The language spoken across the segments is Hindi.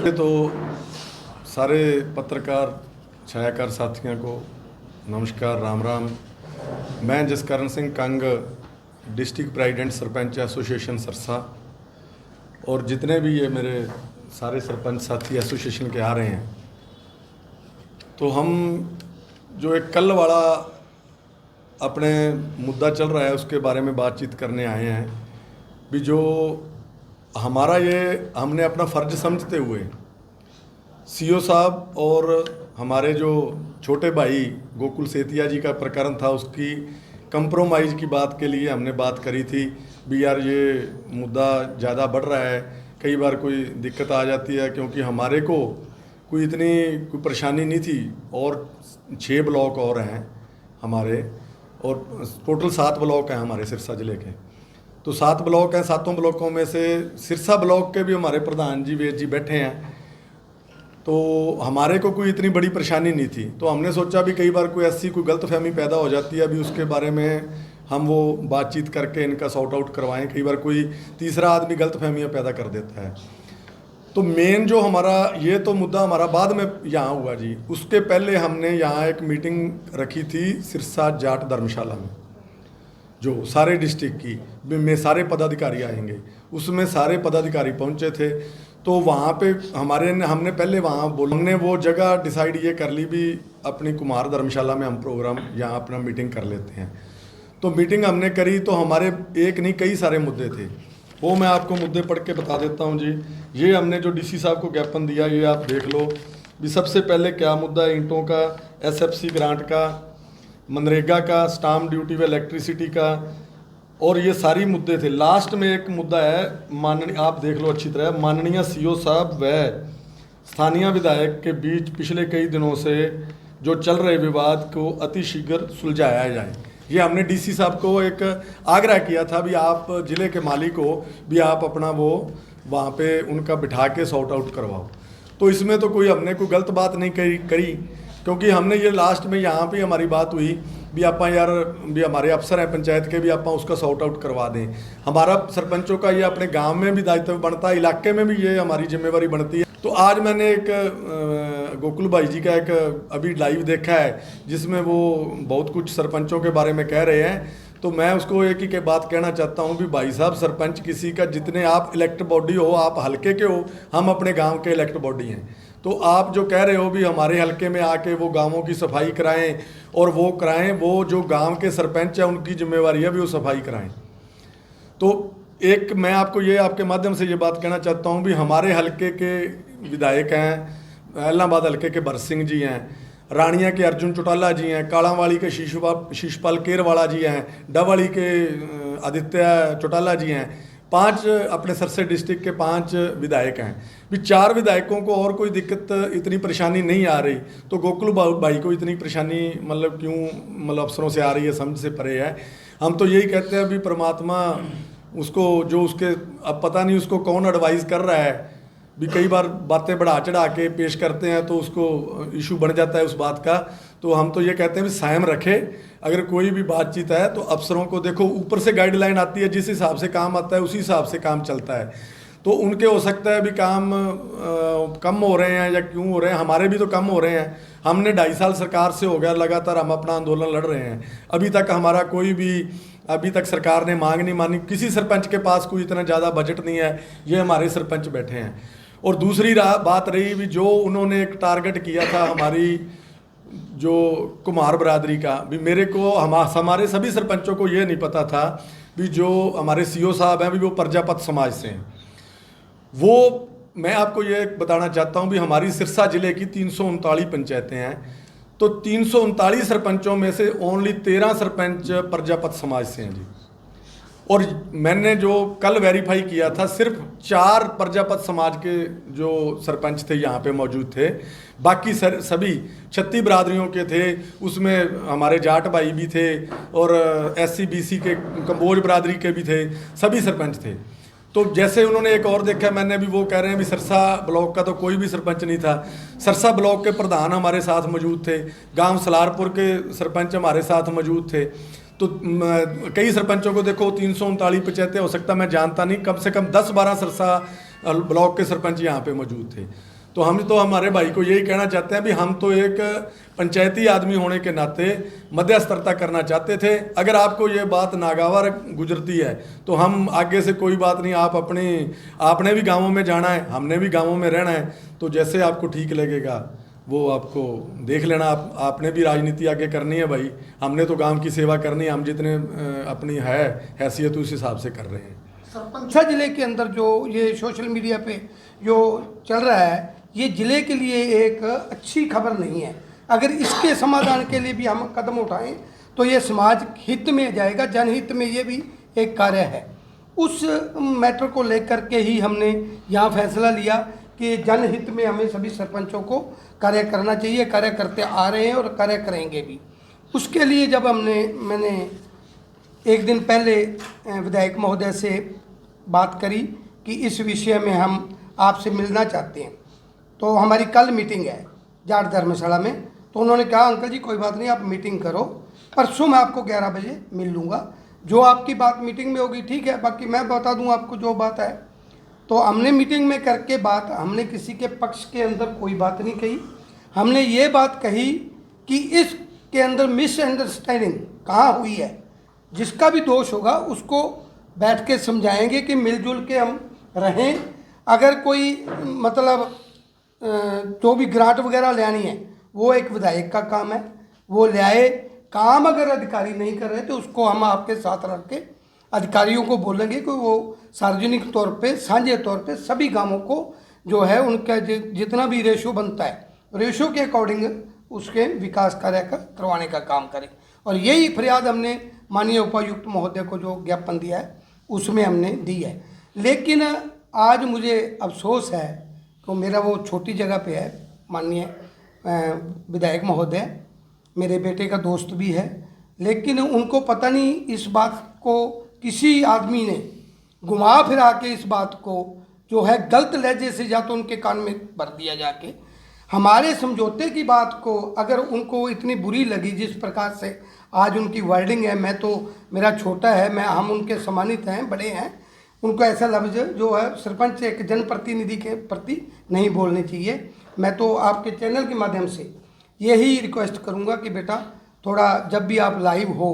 तो सारे पत्रकार छायाकार साथियों को नमस्कार, राम राम। मैं Jaskaran Singh Kang, district president sarpanch association Sirsa, और जितने भी ये मेरे सारे सरपंच साथी एसोसिएशन के आ रहे हैं, तो हम जो एक कल वाला अपने मुद्दा चल रहा है उसके बारे में बातचीत करने आए हैं। भी जो हमारा ये हमने अपना फ़र्ज समझते हुए सीओ साहब और हमारे जो छोटे भाई गोकुल सेतिया जी का प्रकरण था, उसकी कंप्रोमाइज़ की बात के लिए हमने बात करी थी। भी यार ये मुद्दा ज़्यादा बढ़ रहा है, कई बार कोई दिक्कत आ जाती है, क्योंकि हमारे को कोई परेशानी नहीं थी। और 6 ब्लॉक और हैं हमारे, और टोटल 7 ब्लॉक हैं हमारे सिरसा ज़िले के। तो 7 ब्लॉक हैं, 7 ब्लॉकों में से सिरसा ब्लॉक के भी हमारे प्रधान जी वेद जी बैठे हैं। तो हमारे को कोई इतनी बड़ी परेशानी नहीं थी। तो हमने सोचा भी कई बार कोई ऐसी कोई गलतफहमी पैदा हो जाती है, अभी उसके बारे में हम वो बातचीत करके इनका सॉर्ट आउट करवाएं। कई बार कोई तीसरा आदमी गलतफहमियां पैदा कर देता है। तो मेन जो हमारा ये तो मुद्दा हमारा बाद में यहाँ हुआ जी। उसके पहले हमने यहाँ एक मीटिंग रखी थी सिरसा जाट धर्मशाला में, जो सारे डिस्ट्रिक्ट की में सारे पदाधिकारी आएंगे। उसमें सारे पदाधिकारी पहुँचे थे। तो वहाँ पे हमने पहले वहाँ हमने वो जगह डिसाइड ये कर ली भी अपनी कुमार धर्मशाला में हम प्रोग्राम यहाँ अपना मीटिंग कर लेते हैं। तो मीटिंग हमने करी, तो हमारे एक नहीं कई सारे मुद्दे थे। वो मैं आपको मुद्दे पढ़ के बता देता हूँ जी। ये हमने जो डीसी साहब को ज्ञापन दिया, ये आप देख लो भी। सबसे पहले क्या मुद्दा है, ईंटों का, एसएफसी ग्रांट का, मनरेगा का, स्टाम्प ड्यूटी व इलेक्ट्रिसिटी का, और ये सारी मुद्दे थे। लास्ट में एक मुद्दा है, माननीय आप देख लो अच्छी तरह, माननीय सीओ साहब व स्थानीय विधायक के बीच पिछले कई दिनों से जो चल रहे विवाद को अतिशीघ्र सुलझाया जाए। ये हमने डीसी साहब को एक आग्रह किया था भी आप ज़िले के मालिक हो, भी आप अपना वो वहाँ पे उनका बिठा के सॉर्ट आउट करवाओ। तो इसमें तो कोई हमने कोई गलत बात नहीं करी, क्योंकि हमने ये लास्ट में यहाँ पे हमारी बात हुई भी आप यार भी हमारे अफसर हैं पंचायत के, भी आप उसका सॉर्ट आउट करवा दें। हमारा सरपंचों का ये अपने गांव में भी दायित्व बनता है, इलाके में भी ये हमारी जिम्मेवारी बनती है। तो आज मैंने एक गोकुल भाई जी का एक अभी लाइव देखा है, जिसमें वो बहुत कुछ सरपंचों के बारे में कह रहे हैं। तो मैं उसको एक ही के बात कहना चाहता हूँ भी भाई साहब, सरपंच किसी का, जितने आप इलेक्ट बॉडी हो, आप हल्के के हो, हम अपने गांव के इलेक्ट बॉडी हैं। तो आप जो कह रहे हो भी हमारे हल्के में आके वो गांवों की सफाई कराएं और वो कराएं, वो जो गांव के सरपंच हैं उनकी जिम्मेवारी है भी वो सफाई कराएं। तो एक मैं आपको ये आपके माध्यम से ये बात कहना चाहता हूँ भी हमारे हल्के के विधायक हैं, इलाहाबाद हल्के के भरत सिंह जी हैं, रानिया के अर्जुन चौटाला जी हैं, कालावाली के शीशपाल केरवाला जी हैं, डवाली के आदित्य चौटाला जी हैं। 5 अपने सरसे डिस्ट्रिक्ट के 5 विधायक हैं भी। 4 विधायकों को और कोई दिक्कत इतनी परेशानी नहीं आ रही, तो गोकुल भाई को इतनी परेशानी मतलब क्यों अफसरों से आ रही है, समझ से परे है। हम तो यही कहते हैं भी परमात्मा उसको जो उसके अब पता नहीं उसको कौन एडवाइस कर रहा है भी। कई बार बातें बढ़ा चढ़ा के पेश करते हैं तो उसको इशू बन जाता है उस बात का। तो हम तो ये कहते हैं भी संयम रखे। अगर कोई भी बातचीत है तो अफसरों को देखो, ऊपर से गाइडलाइन आती है, जिस हिसाब से काम आता है उसी हिसाब से काम चलता है। तो उनके हो सकता है भी काम कम हो रहे हैं या क्यों हो रहे हैं, हमारे भी तो कम हो रहे हैं। हमने 2.5 साल सरकार से हो गया लगातार हम अपना आंदोलन लड़ रहे हैं। अभी तक हमारा कोई भी, अभी तक सरकार ने मांग नहीं मानी। किसी सरपंच के पास कोई इतना ज़्यादा बजट नहीं है, ये हमारे सरपंच बैठे हैं। और दूसरी बात रही भी जो उन्होंने एक टारगेट किया था हमारी जो कुमार बरादरी का, भी मेरे को हमारे सभी सरपंचों को ये नहीं पता था भी जो हमारे सीओ साहब हैं भी वो प्रजापत समाज से हैं। वो मैं आपको ये बताना चाहता हूँ भी हमारी सिरसा ज़िले की 339 पंचायतें हैं, तो 339 सरपंचों में से ओनली 13 सरपंच प्रजापत समाज से हैं जी। और मैंने जो कल वेरीफाई किया था, सिर्फ 4 प्रजापत समाज के जो सरपंच थे यहाँ पे मौजूद थे, बाकी सभी 36 बिरादरियों के थे। उसमें हमारे जाट भाई भी थे और SC BC के कंबोज बिरादरी के भी थे, सभी सरपंच थे। तो जैसे उन्होंने एक और देखा, मैंने भी वो कह रहे हैं भी सरसा ब्लॉक का तो कोई भी सरपंच नहीं था। सरसा ब्लॉक के प्रधान हमारे साथ मौजूद थे, गांव सलारपुर के सरपंच हमारे साथ मौजूद थे। तो कई सरपंचों को देखो 339 पंचायतें, हो सकता मैं जानता नहीं, कम से कम 10-12 सरसा ब्लॉक के सरपंच यहाँ पे मौजूद थे। तो हम तो हमारे भाई को यही कहना चाहते हैं भी हम तो एक पंचायती आदमी होने के नाते मध्यस्थता करना चाहते थे। अगर आपको ये बात नागवार गुजरती है तो हम आगे से कोई बात नहीं, आपने भी गाँवों में जाना है, हमने भी गाँवों में रहना है, तो जैसे आपको ठीक लगेगा वो आपको देख लेना। आपने भी राजनीति आगे करनी है भाई, हमने तो गांव की सेवा करनी है, हम जितने अपनी है हैसियत उस हिसाब से कर रहे हैं। सरपंच जिले के अंदर जो ये सोशल मीडिया पे जो चल रहा है, ये जिले के लिए एक अच्छी खबर नहीं है। अगर इसके समाधान के लिए भी हम कदम उठाएं तो ये समाज हित में जाएगा, जनहित में ये भी एक कार्य है। उस मैटर को लेकर के ही हमने यहाँ फैसला लिया कि जनहित में हमें सभी सरपंचों को कार्य करना चाहिए, कार्य करते आ रहे हैं और कार्य करेंगे भी। उसके लिए जब मैंने एक दिन पहले विधायक महोदय से बात करी कि इस विषय में हम आपसे मिलना चाहते हैं, तो हमारी कल मीटिंग है जाट धर्मशाला में, तो उन्होंने कहा अंकल जी कोई बात नहीं, आप मीटिंग करो, परसों मैं आपको 11 बजे मिल लूँगा, जो आपकी बात मीटिंग में होगी ठीक है, बाकी मैं बता दूँ आपको जो बात है। तो हमने मीटिंग में करके बात, हमने किसी के पक्ष के अंदर कोई बात नहीं कही, हमने ये बात कही कि इसके अंदर मिसअंडरस्टैंडिंग कहाँ हुई है, जिसका भी दोष होगा उसको बैठ के समझाएंगे कि मिलजुल के हम रहें। अगर कोई मतलब जो भी ग्रांट वगैरह लेनी है वो एक विधायक का काम है, वो ले आए, काम अगर अधिकारी नहीं कर रहे तो उसको हम आपके साथ रख के अधिकारियों को बोलेंगे कि वो सार्वजनिक तौर पे, साझे तौर पे सभी गांवों को जो है उनका जितना भी रेशो बनता है, रेशो के अकॉर्डिंग उसके विकास कार्य करवाने का काम करें। और यही फरियाद हमने माननीय उपायुक्त महोदय को जो ज्ञापन दिया है उसमें हमने दी है। लेकिन आज मुझे अफसोस है कि मेरा वो छोटी जगह पे है, माननीय विधायक महोदय मेरे बेटे का दोस्त भी है, लेकिन उनको पता नहीं इस बात को किसी आदमी ने घुमा फिरा के इस बात को जो है गलत लहजे से या तो उनके कान में भर दिया जाके। हमारे समझौते की बात को अगर उनको इतनी बुरी लगी जिस प्रकार से आज उनकी वर्डिंग है, मैं तो मेरा छोटा है, हम उनके सम्मानित हैं, बड़े हैं, उनको ऐसा लफ्ज़ जो है सरपंच एक जनप्रतिनिधि के प्रति नहीं बोलने चाहिए। मैं तो आपके चैनल के माध्यम से यही रिक्वेस्ट करूंगा कि बेटा थोड़ा जब भी आप लाइव हो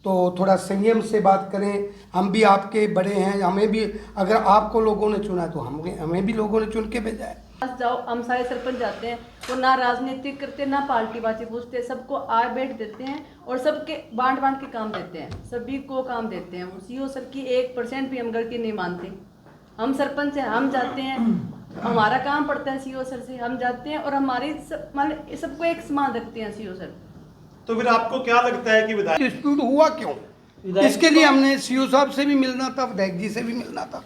तो थोड़ा संयम से बात करें। हम भी आपके बड़े हैं, हमें भी अगर आपको लोगों ने चुना तो हमें भी लोगों ने चुन के भेजा है। जाओ हम सारे सरपंच जाते हैं, वो ना राजनीतिक करते ना पार्टी बाजी पूछते, सबको आ बैठ देते हैं और सबके बांट के काम देते हैं, सभी को काम देते हैं। सीओ सर की 1% भी हम गलती नहीं मानते। हम सरपंच हैं, हम जाते हैं, हमारा काम पड़ता है सीओ सर से, हम जाते हैं और हमारी सबको एक समान रखते हैं सीओ सर। तो फिर आपको क्या लगता है कि विधायक डिस्प्यूट हुआ क्यों? इसके लिए हमने सीओ साहब से भी मिलना था, विधायक जी से भी मिलना था।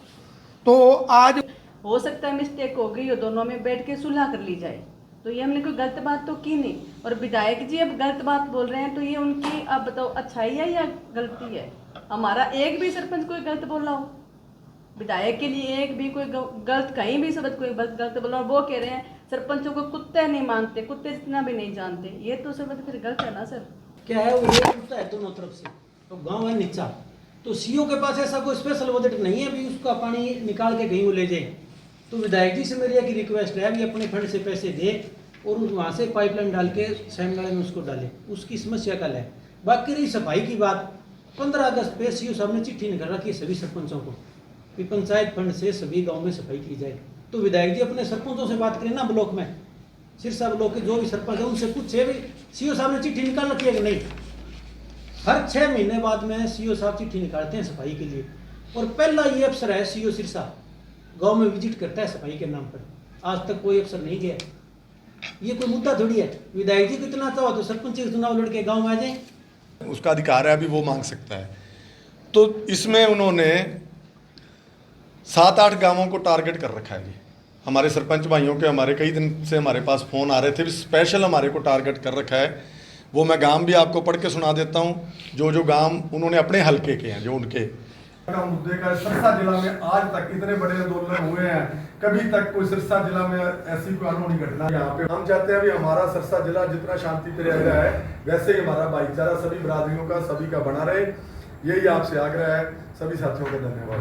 तो आज हो सकता है मिस्टेक हो गई हो, दोनों में बैठ के सुलह कर ली जाए, तो ये हमने कोई गलत बात तो की नहीं। और विधायक जी अब गलत बात बोल रहे हैं तो ये उनकी, आप बताओ, अच्छाई है या गलती है? हमारा एक भी सरपंच कोई गलत बोला हो, विधायक के लिए एक भी कोई गलत कहीं भी शब्द कोई गलत बोला, वो कह रहे हैं सरपंचों को कुत्ते नहीं मानते, कुत्ते जितना भी नहीं जानते, ये तो शब्द फिर गलत है ना सर। क्या है वो उठता है दोनों तरफ से, तो गांव है नीचा, तो सीओ के पास ऐसा कोई स्पेशल बजट नहीं है भी उसका पानी निकाल के कहीं वो ले जाए। तो विधायक जी से मेरी एक रिक्वेस्ट है भी अपने फंड से पैसे दे और वहाँ से पाइपलाइन डाल के सैमनाले में उसको डाले, उसकी समस्या कल है। बाकी रही सफाई की बात, 15 अगस्त पे सीओ साहब ने चिट्ठी निकाल रखी है सभी सरपंचों को कि पंचायत फंड से सभी गांव में सफाई की जाए। तो विधायक जी अपने सरपंचों से बात करें ना, ब्लॉक में सिरसा ब्लॉक के जो भी सरपंच है उनसे पूछे भी सीओ साहब ने चिट्ठी निकाल रखी है कि नहीं। हर 6 महीने बाद में सीओ साहब चिट्ठी निकालते हैं सफाई के लिए, और पहला ये अफसर है सीओ सिरसा, गांव में विजिट करता है सफाई के नाम पर। आज तक कोई अफसर नहीं गया। ये कोई मुद्दा थोड़ी है। विधायक जी को इतना चाहो तो सरपंच के चुनाव लड़के गांव में आ जाए, उसका अधिकार है, अभी वो मांग सकता है। तो इसमें उन्होंने 7-8 गांवों को टारगेट कर रखा है जी। हमारे सरपंच भाइयों के हमारे कई दिन से हमारे पास फ़ोन आ रहे थे, स्पेशल हमारे को टारगेट कर रखा है। वो मैं गांव भी आपको पढ़ के सुना देता हूँ, जो गांव उन्होंने अपने हल्के के हैं, जो उनके मुद्दे का। सिरसा जिला में आज तक इतने बड़े आंदोलन हुए हैं, कभी तक कोई सिरसा जिला में ऐसी कोई अनहोनी घटना यहाँ पे। हम चाहते हैं भी हमारा सिरसा जिला जितना शांति प्रिय है वैसे ही हमारा भाईचारा सभी बिरादरियों का सभी का बना रहे, यही आपसे आग्रह है। सभी साथियों का धन्यवाद।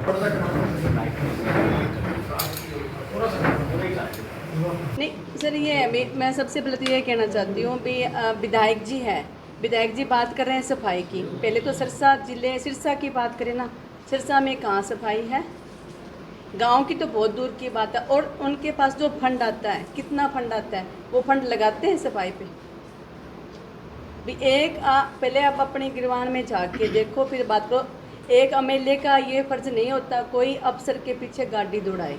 नहीं सर, ये मैं सबसे पहले तो ये कहना चाहती हूँ भी विधायक जी है, विधायक जी बात कर रहे हैं सफाई की। पहले तो सिरसा की बात करें ना, सिरसा में कहाँ सफाई है? गांव की तो बहुत दूर की बात है। और उनके पास जो फंड आता है, कितना फंड आता है, वो फंड लगाते हैं सफाई पे? भी पहले आप अपने गिरवान में जाके देखो, फिर बात करो। एक एमएलए का ये फर्ज नहीं होता कोई अफसर के पीछे गाड़ी दौड़ाए।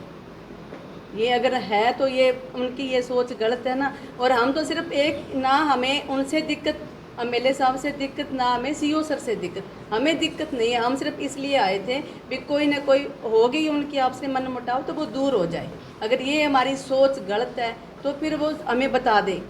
ये अगर है तो ये उनकी ये सोच गलत है ना। और हम तो सिर्फ ना हमें उनसे दिक्कत, एमएलए साहब से दिक्कत, ना हमें सीओ सर से दिक्कत, हमें दिक्कत नहीं है। हम सिर्फ इसलिए आए थे भी कोई ना कोई हो गई उनकी आपसे मन मुटाव तो वो दूर हो जाए। अगर ये हमारी सोच गलत है तो फिर वो हमें बता दे।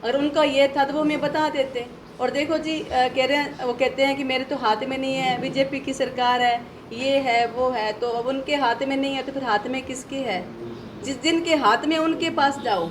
अगर उनका ये था तो वो हमें बता देते। और देखो जी, कह रहे हैं, वो कहते हैं कि मेरे तो हाथ में नहीं है, बीजेपी की सरकार है, ये है वो है। तो अब उनके हाथ में नहीं है तो फिर हाथ में किसके है? जिस दिन के हाथ में उनके पास जाओ।